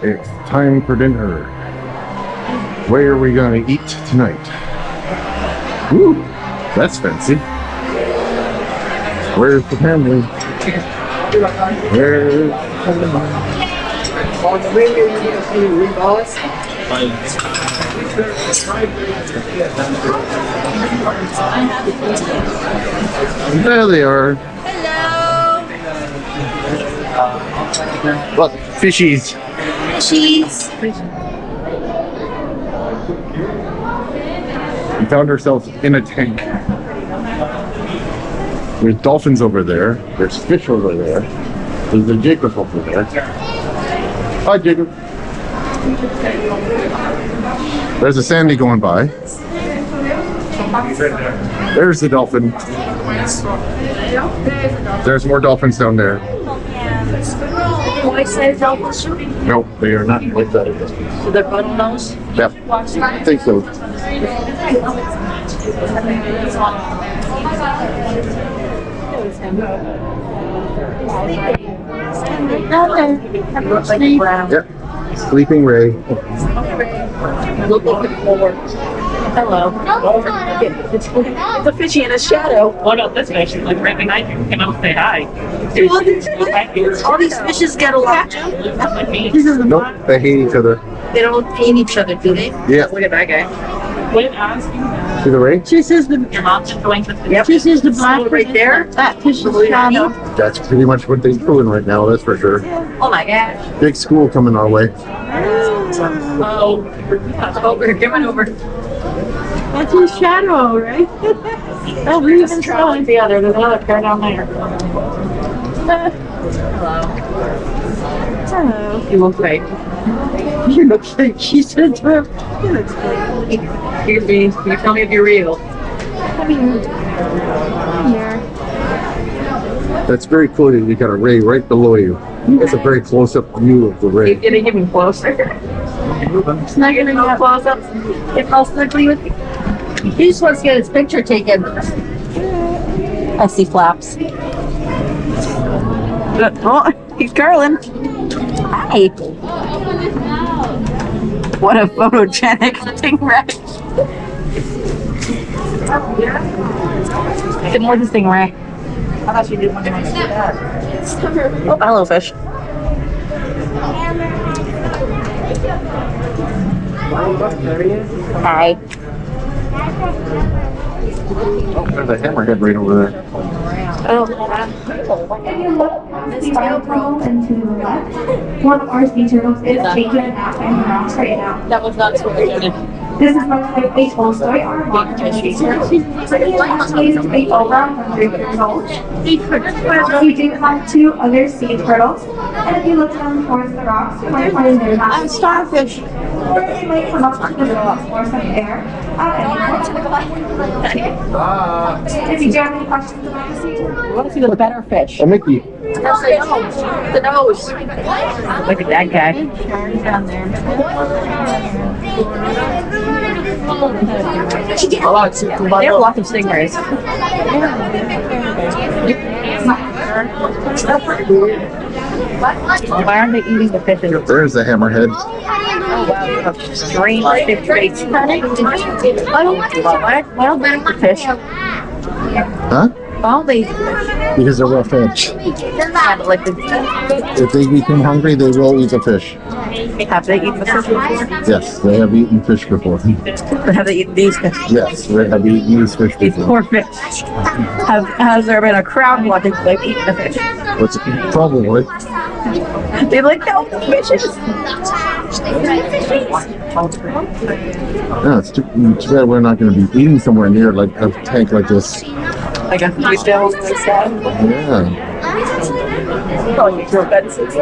It's time for dinner. Where are we gonna eat tonight? Woo, that's fancy. Where's the family? Where's the There they are. Hello. Look, fishies. Cheese. We found ourselves in a tank. There's dolphins over there. There's fish over there. There's a Jacob over there. Hi, Jacob. There's a Sandy going by. There's the dolphin. There's more dolphins down there. Nope, they are not like that. So they're bottlenose? Yep, I think so. Yep, Sleeping Ray. Hello. It's a fishy in a shadow. What about this fish? Like right behind you. Come out and say hi. All these fishes get along. Nope, they hate each other. They don't hate each other, do they? Yeah. Look at that guy. What asking? See the Ray? She says the Your mom's just going to the Yep. she says the black So right there. that fish is shadow. That's pretty much what they're doing right now, that's for sure. Oh my gosh. Big school coming our way. Oh, Over, coming over. That's his shadow, right? Oh, we're even traveling showing. the other. There's another pair down there. Hello. You look great. You look like she said to him. You look like. Excuse me. Can you tell me if you're real? Come here. Come here. That's very cool that you got a Ray right below you. It's a very close-up view of the Ray. You're getting even closer. It's not gonna Go get close up. Get all snuggly with me. He just wants to get his picture taken. I see flaps. Oh, he's curling. Hi. What a photogenic stingray. Good morning, Stingray. I thought you did one of my dad. Oh, hello, fish. Hi. Oh, there's a hammerhead right over there. Oh. If you look this GoPro and to the left, one of our sea turtles is taking a nap in the rocks right now. That was not swearing. This is much like a Tolstoy or a modern sea turtle. He is estimated to be over 100 years old. We do have two other sea turtles, and if you look down towards the rocks, you might find their I'm nest. starfish. Or they might come up to the rocks for some air at any point. If you do have any questions about the sea turtle, I want to see the better fish. A Mickey. That's the nose. The nose. Look at that guy. Down there. They have lots of stingrays. Why aren't they eating the fishes? There's the hammerhead. Oh wow, strange fish face. Why don't they eat the fish? Huh? Why don't they eat the fish? Because they're rough edge. Like the, If they become hungry, they will eat the fish. have they eaten the fish before? Yes, they have eaten fish before. Or have they eaten these fish? Yes, they have eaten these fish These before. poor fish. Has there been a crowd watching them eating the fish? What's probably? They like no the fishes. Yeah, it's too bad we're not going to be eating somewhere near like a tank like this. Like a hotel like that. Yeah. Oh, you throw fences.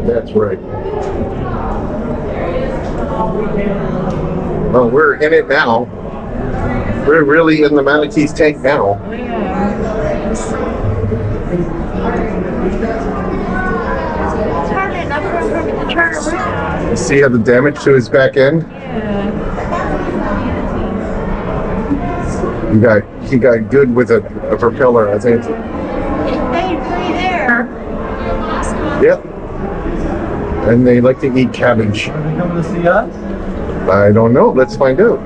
That's right. Well, we're in it now. We're really in the manatee's tank now. See how the damage to his back end? He got good with a propeller, I think. Hey, it's right there. Yep. And they like to eat cabbage. Are they coming to see us? I don't know. Let's find out.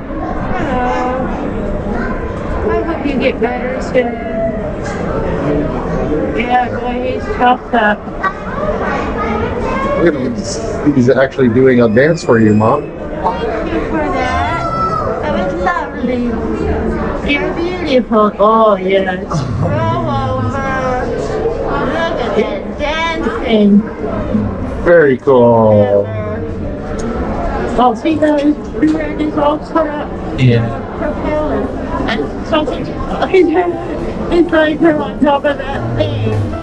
I hope you get better soon. Yeah, boy, he's chopped up. Look at him. He's actually doing a dance for you, Mom. Thank you for that. That was lovely. You're beautiful. Oh, yes. Roll over. Look at that dancing. Very cool. Oh, see that red is all cut up. Yeah. Propeller. And something, it's like her on top of that thing.